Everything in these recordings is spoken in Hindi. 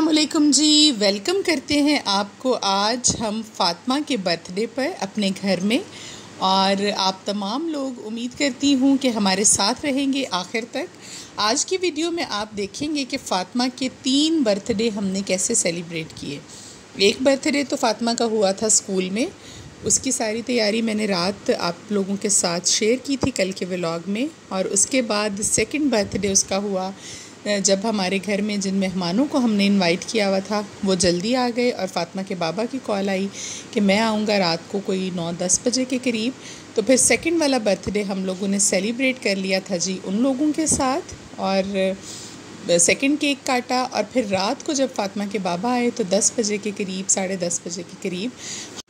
अस्सलामुअलैकुम जी, वेलकम करते हैं आपको। आज हम फ़ातिमा के बर्थडे पर अपने घर में, और आप तमाम लोग उम्मीद करती हूँ कि हमारे साथ रहेंगे आखिर तक। आज की वीडियो में आप देखेंगे कि फ़ातिमा के 3 बर्थडे हमने कैसे सेलिब्रेट किए। एक बर्थडे तो फ़ातिमा का हुआ था स्कूल में, उसकी सारी तैयारी मैंने रात आप लोगों के साथ शेयर की थी कल के व्लॉग में। और उसके बाद सेकंड बर्थडे उसका हुआ जब हमारे घर में जिन मेहमानों को हमने इनवाइट किया हुआ था वो जल्दी आ गए, और फ़ातिमा के बाबा की कॉल आई कि मैं आऊँगा रात को कोई 9-10 बजे के करीब। तो फिर सेकंड वाला बर्थडे हम लोगों ने सेलिब्रेट कर लिया था जी उन लोगों के साथ, और सेकंड केक काटा। और फिर रात को जब फ़ातिमा के बाबा आए तो 10 बजे के करीब, 10:30 बजे के करीब,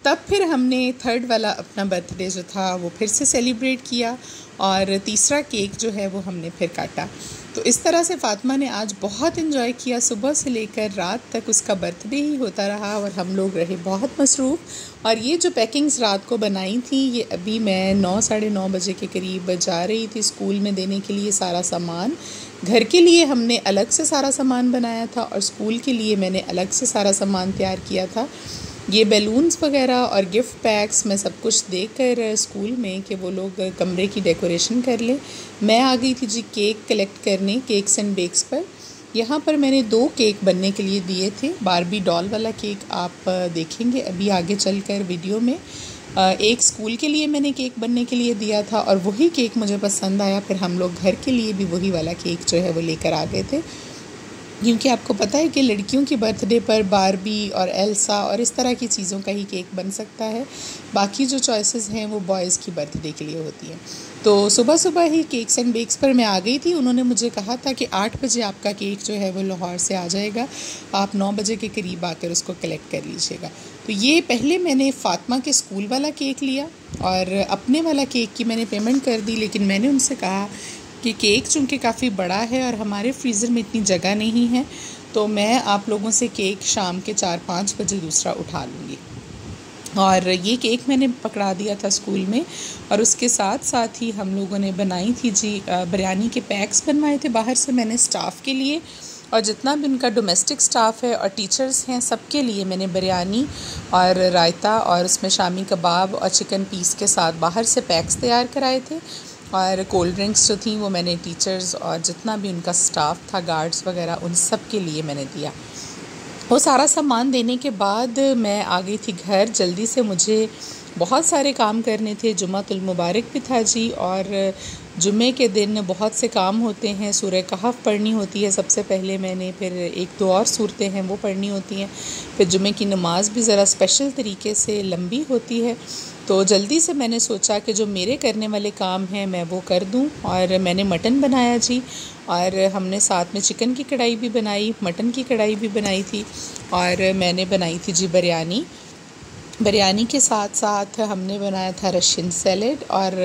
तब फिर हमने थर्ड वाला अपना बर्थडे जो था वो फिर से सेलिब्रेट किया, और तीसरा केक जो है वो हमने फिर काटा। तो इस तरह से फ़ातिमा ने आज बहुत इन्जॉय किया, सुबह से लेकर रात तक उसका बर्थडे ही होता रहा और हम लोग रहे बहुत मसरूफ़। और ये जो पैकिंग्स रात को बनाई थी, ये अभी मैं 9-9:30 बजे के करीब जा रही थी स्कूल में देने के लिए सारा सामान। घर के लिए हमने अलग से सारा सामान बनाया था और स्कूल के लिए मैंने अलग से सारा सामान तैयार किया था। ये बैलून्स वगैरह और गिफ्ट पैक्स मैं सब कुछ देकर स्कूल में कि वो लोग कमरे की डेकोरेशन कर लें। मैं आ गई थी जी केक कलेक्ट करने केक्स एंड बेक्स पर। यहाँ पर मैंने 2 केक बनने के लिए दिए थे। बारबी डॉल वाला केक आप देखेंगे अभी आगे चलकर वीडियो में। एक स्कूल के लिए मैंने केक बनने के लिए दिया था और वही केक मुझे पसंद आया। फिर हम लोग घर के लिए भी वही वाला केक जो है वो लेकर आ गए थे, क्योंकि आपको पता है कि लड़कियों के बर्थडे पर बारबी और एल्सा और इस तरह की चीज़ों का ही केक बन सकता है। बाकी जो चॉइसेस हैं वो बॉयज़ की बर्थडे के लिए होती हैं। तो सुबह सुबह ही केक्स एंड बेक्स पर मैं आ गई थी। उन्होंने मुझे कहा था कि 8 बजे आपका केक जो है वो लाहौर से आ जाएगा, आप 9 बजे के करीब आकर उसको कलेक्ट कर लीजिएगा। तो ये पहले मैंने फ़ातिमा के स्कूल वाला केक लिया और अपने वाला केक की मैंने पेमेंट कर दी, लेकिन मैंने उनसे कहा कि केक चूँकि काफ़ी बड़ा है और हमारे फ्रीज़र में इतनी जगह नहीं है, तो मैं आप लोगों से केक शाम के 4-5 बजे दूसरा उठा लूँगी। और ये केक मैंने पकड़ा दिया था स्कूल में, और उसके साथ साथ ही हम लोगों ने बनाई थी जी बिरयानी के पैक्स बनवाए थे बाहर से मैंने स्टाफ के लिए, और जितना भी उनका डोमेस्टिक स्टाफ है और टीचर्स हैं सबके लिए मैंने बिरयानी और रायता और उसमें शामी कबाब और चिकन पीस के साथ बाहर से पैक्स तैयार कराए थे। और कोल्ड ड्रिंक्स जो थी वो मैंने टीचर्स और जितना भी उनका स्टाफ था, गार्ड्स वगैरह, उन सब के लिए मैंने दिया। वो सारा सामान देने के बाद मैं आ गई थी घर जल्दी से। मुझे बहुत सारे काम करने थे, जुम्मतुल मुबारक भी था जी, और जुम्मे के दिन बहुत से काम होते हैं। सूरह कहफ पढ़नी होती है सबसे पहले मैंने, फिर 1-2 और सूरतें हैं वो पढ़नी होती हैं, फिर जुम्मे की नमाज भी ज़रा स्पेशल तरीके से लंबी होती है। तो जल्दी से मैंने सोचा कि जो मेरे करने वाले काम हैं मैं वो कर दूं, और मैंने मटन बनाया जी, और हमने साथ में चिकन की कढ़ाई भी बनाई, मटन की कढ़ाई भी बनाई थी, और मैंने बनाई थी जी बिरयानी। बिरयानी के साथ साथ हमने बनाया था रशियन सैलेड और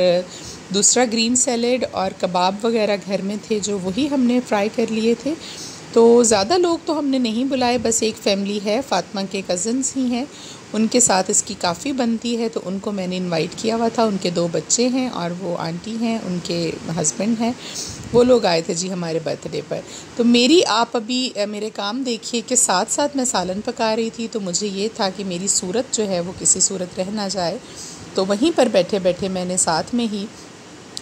दूसरा ग्रीन सैलेड, और कबाब वगैरह घर में थे जो वही हमने फ्राई कर लिए थे। तो ज़्यादा लोग तो हमने नहीं बुलाए, बस एक फ़ैमिली है, फ़ातिमा के कज़न्स ही हैं, उनके साथ इसकी काफ़ी बनती है, तो उनको मैंने इनवाइट किया हुआ था। उनके 2 बच्चे हैं और वो आंटी हैं, उनके हस्बैंड हैं, वो लोग आए थे जी हमारे बर्थडे पर। तो मेरी आप अभी मेरे काम देखिए कि साथ साथ मैं सालन पका रही थी, तो मुझे ये था कि मेरी सूरत जो है वो किसी सूरत रह ना जाए, तो वहीं पर बैठे बैठे मैंने साथ में ही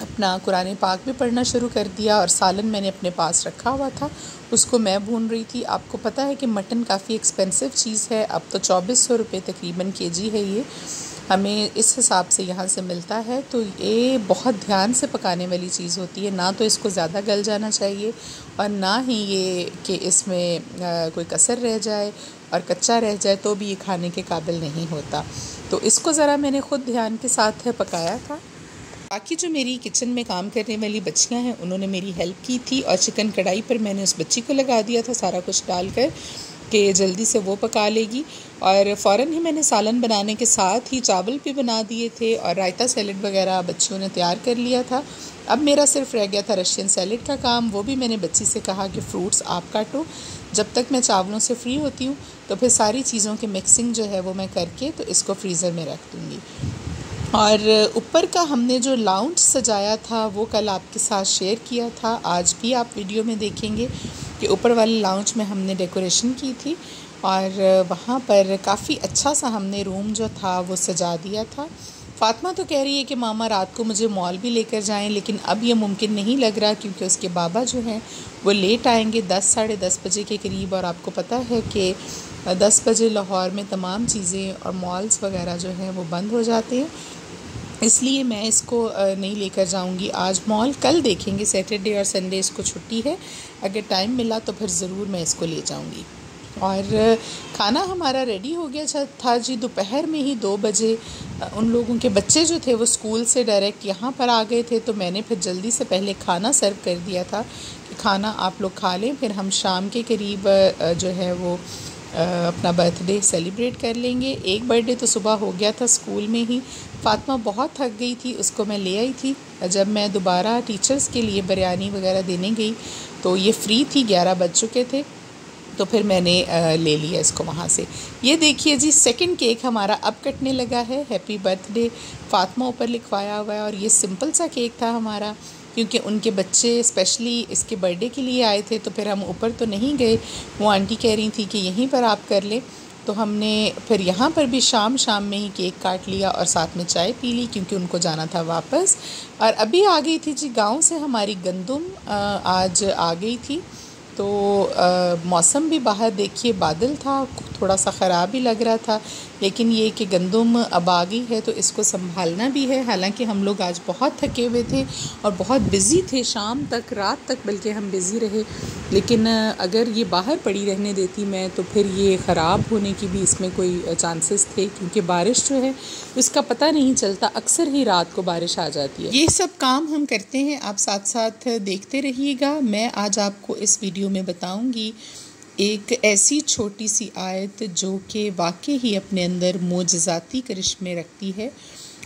अपना कुरान पाक भी पढ़ना शुरू कर दिया, और सालन मैंने अपने पास रखा हुआ था, उसको मैं भून रही थी। आपको पता है कि मटन काफ़ी एक्सपेंसिव चीज़ है, अब तो 2400 रुपये तकरीबन केजी है ये, हमें इस हिसाब से यहाँ से मिलता है। तो ये बहुत ध्यान से पकाने वाली चीज़ होती है, ना तो इसको ज़्यादा गल जाना चाहिए और ना ही ये कि इसमें कोई कसर रह जाए और कच्चा रह जाए तो भी ये खाने के काबिल नहीं होता। तो इसको ज़रा मैंने ख़ुद ध्यान के साथ पकाया था। बाकी जो मेरी किचन में काम करने वाली बच्चियां हैं उन्होंने मेरी हेल्प की थी, और चिकन कढ़ाई पर मैंने उस बच्ची को लगा दिया था सारा कुछ डालकर कि जल्दी से वो पका लेगी, और फ़ौरन ही मैंने सालन बनाने के साथ ही चावल भी बना दिए थे, और रायता सैलेड वगैरह बच्चियों ने तैयार कर लिया था। अब मेरा सिर्फ रह गया था रशियन सैलेड का काम। वो भी मैंने बच्ची से कहा कि फ़्रूट्स आप काटो, जब तक मैं चावलों से फ्री होती हूँ तो फिर सारी चीज़ों की मिक्सिंग जो है वो मैं करके तो इसको फ्रीज़र में रख दूँगी। और ऊपर का हमने जो लाउंज सजाया था वो कल आपके साथ शेयर किया था, आज भी आप वीडियो में देखेंगे कि ऊपर वाले लाउंज में हमने डेकोरेशन की थी और वहाँ पर काफ़ी अच्छा सा हमने रूम जो था वो सजा दिया था। फ़ातिमा तो कह रही है कि मामा रात को मुझे मॉल भी लेकर जाएं, लेकिन अब ये मुमकिन नहीं लग रहा क्योंकि उसके बाबा जो हैं वो लेट आएंगे 10 साढ़े 10 बजे के करीब। और आपको पता है कि 10 बजे लाहौर में तमाम चीज़ें और मॉल्स वगैरह जो हैं वो बंद हो जाते हैं, इसलिए मैं इसको नहीं लेकर जाऊंगी आज मॉल। कल देखेंगे, सैटरडे और संडे इसको छुट्टी है, अगर टाइम मिला तो फिर ज़रूर मैं इसको ले जाऊंगी। और खाना हमारा रेडी हो गया था जी दोपहर में ही 2 बजे। उन लोगों के बच्चे जो थे वो स्कूल से डायरेक्ट यहाँ पर आ गए थे, तो मैंने फिर जल्दी से पहले खाना सर्व कर दिया था कि खाना आप लोग खा लें, फिर हम शाम के करीब जो है वो अपना बर्थडे सेलिब्रेट कर लेंगे। एक बर्थडे तो सुबह हो गया था स्कूल में ही। फ़ातिमा बहुत थक गई थी, उसको मैं ले आई थी। जब मैं दोबारा टीचर्स के लिए बिरयानी वगैरह देने गई तो ये फ्री थी, 11 बज चुके थे, तो फिर मैंने ले लिया इसको वहाँ से। ये देखिए जी, सेकंड केक हमारा अब कटने लगा है। हैप्पी बर्थडे फ़ातिमा ऊपर लिखवाया हुआ है। और ये सिंपल सा केक था हमारा, क्योंकि उनके बच्चे स्पेशली इसके बर्थडे के लिए आए थे, तो फिर हम ऊपर तो नहीं गए। वो आंटी कह रही थी कि यहीं पर आप कर लें, तो हमने फिर यहाँ पर भी शाम में ही केक काट लिया और साथ में चाय पी ली, क्योंकि उनको जाना था वापस। और अभी आ गई थी जी गाँव से हमारी गंदुम, आज आ गई थी। तो मौसम भी बाहर देखिए बादल था, थोड़ा सा ख़राब ही लग रहा था, लेकिन ये कि गंदुम अब आ गई है तो इसको संभालना भी है। हालांकि हम लोग आज बहुत थके हुए थे और बहुत बिज़ी थे, शाम तक रात तक बल्कि हम बिज़ी रहे। लेकिन अगर ये बाहर पड़ी रहने देती मैं तो फिर ये ख़राब होने की भी इसमें कोई चांसेस थे, क्योंकि बारिश जो है उसका पता नहीं चलता, अक्सर ही रात को बारिश आ जाती है। ये सब काम हम करते हैं, आप साथ साथ देखते रहिएगा। मैं आज आपको इस वीडियो में बताऊंगी एक ऐसी छोटी सी आयत जो कि वाकई ही अपने अंदर मोजज़ाती करिश्मे रखती है।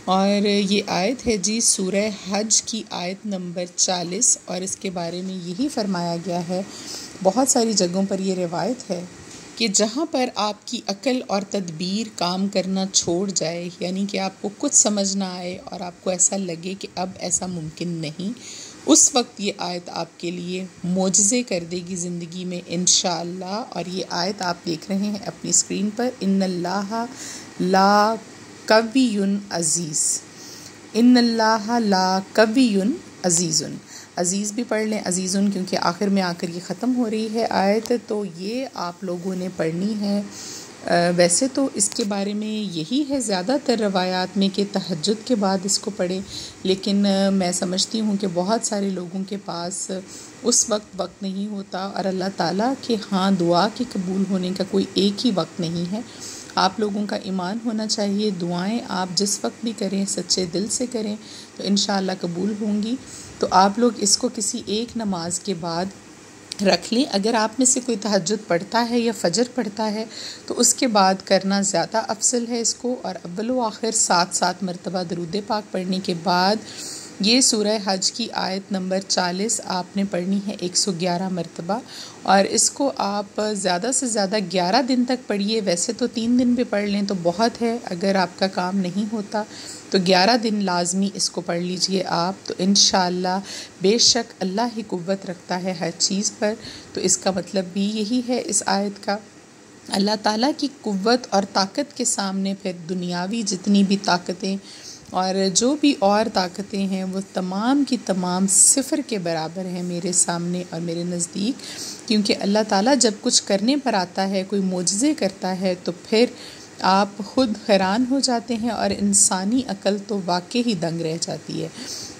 और ये आयत है जी सूरह हज की आयत नंबर 40, और इसके बारे में यही फरमाया गया है, बहुत सारी जगहों पर ये रिवायत है कि जहाँ पर आपकी अक्ल और तदबीर काम करना छोड़ जाए, यानी कि आपको कुछ समझ ना आए और आपको ऐसा लगे कि अब ऐसा मुमकिन नहीं, उस वक्त ये आयत आपके लिए मोजज़े कर देगी ज़िंदगी में इंशाअल्लाह। और ये आयत आप देख रहे हैं अपनी स्क्रीन पर, इन्नल्लाह ला कवियुन अज़ीज़, इन्नल्लाह ला कवियुन अज़ीज़ुन। अज़ीज़ भी पढ़ लें, अज़ीज़ुन, क्योंकि आखिर में आकर ये ख़त्म हो रही है आयत, तो ये आप लोगों ने पढ़नी है। वैसे तो इसके बारे में यही है ज़्यादातर रवायात में कि तहज्जुद के बाद इसको पढ़ें, लेकिन मैं समझती हूँ कि बहुत सारे लोगों के पास उस वक्त नहीं होता, और अल्लाह ताला के हाँ दुआ के कबूल होने का कोई एक ही वक्त नहीं है। आप लोगों का ईमान होना चाहिए, दुआएं आप जिस वक्त भी करें सच्चे दिल से करें तो इंशाअल्लाह कबूल होंगी। तो आप लोग इसको किसी एक नमाज के बाद रख लें। अगर आप में से कोई तहज्जुद पढ़ता है या फजर पढ़ता है तो उसके बाद करना ज़्यादा अफजल है इसको। और अव्वल व आखिर 7 मरतबा दरूद पाक पढ़ने के बाद ये सूरह हज की आयत नंबर 40 आपने पढ़नी है 111 मरतबा, और इसको आप ज़्यादा से ज़्यादा 11 दिन तक पढ़िए। वैसे तो 3 दिन भी पढ़ लें तो बहुत है, अगर आपका काम नहीं होता तो 11 दिन लाजमी इसको पढ़ लीजिए आप, तो इंशाअल्लाह बेशक अल्लाह ही कुव्वत रखता है हर चीज़ पर। तो इसका मतलब भी यही है इस आयत का, अल्लाह ताला की कुव्वत और ताकत के सामने फिर दुनियावी जितनी भी ताकतें और जो भी और ताकतें हैं वो तमाम की तमाम सिफ़र के बराबर हैं मेरे सामने और मेरे नज़दीक। क्योंकि अल्लाह ताला जब कुछ करने पर आता है, कोई मोजज़े करता है, तो फिर आप ख़ुद हैरान हो जाते हैं और इंसानी अकल तो वाकई ही दंग रह जाती है।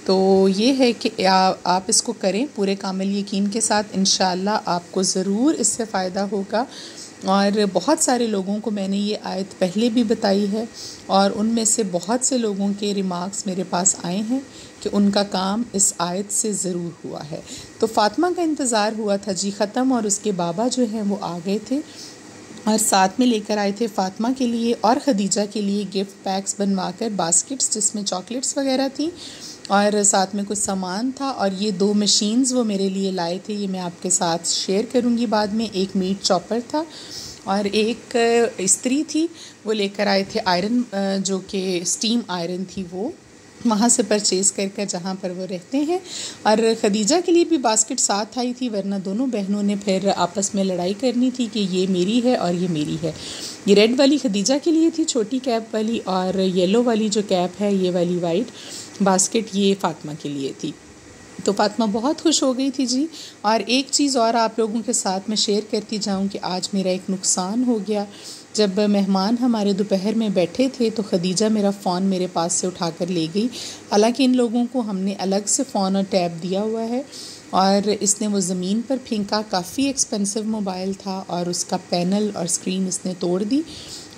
तो ये है कि आप इसको करें पूरे कामिल यकीन के साथ, इंशाअल्लाह आपको ज़रूर इससे फ़ायदा होगा। और बहुत सारे लोगों को मैंने ये आयत पहले भी बताई है और उनमें से बहुत से लोगों के रिमार्क्स मेरे पास आए हैं कि उनका काम इस आयत से ज़रूर हुआ है। तो फ़ातिमा का इंतज़ार हुआ था जी ख़त्म, और उसके बाबा जो हैं वो आ गए थे और साथ में लेकर आए थे फ़ातिमा के लिए और ख़दीजा के लिए गिफ्ट पैक्स बनवाकर, बास्केट्स जिसमें चॉकलेट्स वगैरह थी और साथ में कुछ सामान था। और ये 2 मशीन्स वो मेरे लिए लाए थे, ये मैं आपके साथ शेयर करूँगी बाद में। एक मीट चॉपर था और एक इस्त्री थी, वो लेकर आए थे आयरन, जो कि स्टीम आयरन थी वो। वहाँ से परचेज़ कर जहाँ पर वो रहते हैं। और खदीजा के लिए भी बास्केट साथ आई थी, वरना दोनों बहनों ने फिर आपस में लड़ाई करनी थी कि ये मेरी है और ये मेरी है। ये रेड वाली खदीजा के लिए थी, छोटी कैप वाली, और येलो वाली जो कैप है, ये वाली वाइट बास्केट, ये फ़ातिमा के लिए थी। तो फ़ातिमा बहुत खुश हो गई थी जी। और एक चीज़ और आप लोगों के साथ में शेयर करती जाऊं कि आज मेरा एक नुकसान हो गया। जब मेहमान हमारे दोपहर में बैठे थे तो खदीजा मेरा फ़ोन मेरे पास से उठाकर ले गई। हालांकि इन लोगों को हमने अलग से फ़ोन और टैब दिया हुआ है, और इसने वो ज़मीन पर फेंका। काफ़ी एक्सपेंसिव मोबाइल था और उसका पैनल और स्क्रीन इसने तोड़ दी।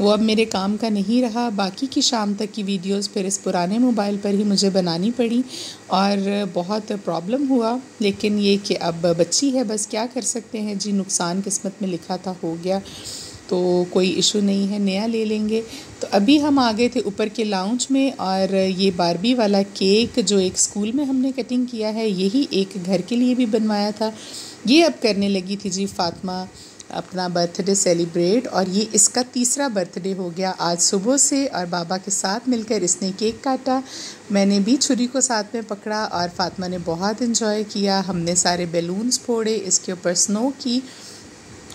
वो अब मेरे काम का नहीं रहा। बाकी की शाम तक की वीडियोस फिर इस पुराने मोबाइल पर ही मुझे बनानी पड़ी और बहुत प्रॉब्लम हुआ। लेकिन ये कि अब बच्ची है, बस क्या कर सकते हैं जी, नुकसान किस्मत में लिखा था, हो गया, तो कोई इशू नहीं है, नया ले लेंगे। तो अभी हम आ गए थे ऊपर के लाउंज में, और ये बारबी वाला केक जो एक स्कूल में हमने कटिंग किया है, यही एक घर के लिए भी बनवाया था, ये अब करने लगी थी जी फ़ातिमा अपना बर्थडे सेलिब्रेट। और ये इसका तीसरा बर्थडे हो गया आज सुबह से, और बाबा के साथ मिलकर इसने केक काटा, मैंने भी छुरी को साथ में पकड़ा, और फ़ातिमा ने बहुत इन्जॉय किया। हमने सारे बैलून्स फोड़े, इसके ऊपर स्नो की,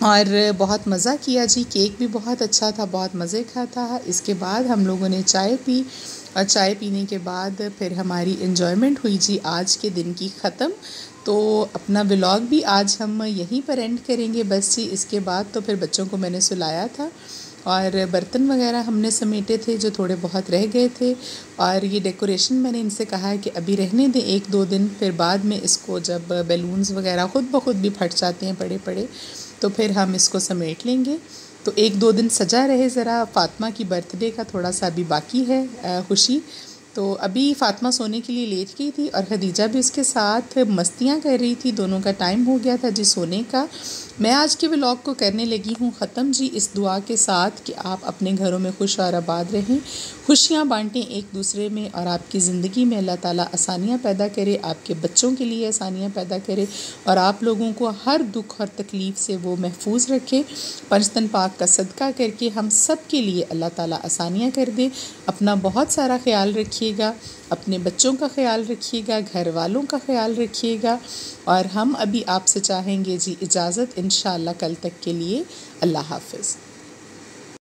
और बहुत मज़ा किया जी। केक भी बहुत अच्छा था, बहुत मज़े का था। इसके बाद हम लोगों ने चाय पी, और चाय पीने के बाद फिर हमारी इन्जॉयमेंट हुई जी आज के दिन की ख़त्म। तो अपना व्लॉग भी आज हम यहीं पर एंड करेंगे बस जी। इसके बाद तो फिर बच्चों को मैंने सुलाया था, और बर्तन वगैरह हमने समेटे थे जो थोड़े बहुत रह गए थे। और ये डेकोरेशन मैंने इनसे कहा है कि अभी रहने दें 1-2 दिन, फिर बाद में इसको जब बैलून्स वगैरह ख़ुद ब खुद भी फट जाते हैं पड़े पड़े, तो फिर हम इसको समेट लेंगे। तो 1-2 दिन सजा रहे ज़रा। फ़ातिमा की बर्थडे का थोड़ा सा अभी बाकी है खुशी। तो अभी फ़ातिमा सोने के लिए लेट गई थी, और खदीजा भी उसके साथ मस्तियाँ कर रही थी। दोनों का टाइम हो गया था जी सोने का। मैं आज के व्लॉग को करने लगी हूँ ख़त्म जी, इस दुआ के साथ कि आप अपने घरों में खुश और आबाद रहें, खुशियाँ बांटें एक दूसरे में, और आपकी ज़िंदगी में अल्लाह ताला आसानियाँ पैदा करे, आपके बच्चों के लिए आसानियाँ पैदा करे, और आप लोगों को हर दुख और तकलीफ़ से वो महफूज रखे। पंजतन पाक का सदका करके हम सब के लिए अल्लाह ताला आसानियाँ कर दे। अपना बहुत सारा ख्याल रखिएगा, अपने बच्चों का ख्याल रखिएगा, घर वालों का ख्याल रखिएगा, और हम अभी आपसे चाहेंगे जी इजाज़त, इंशाअल्लाह कल तक के लिए। अल्लाह हाफ़िज़।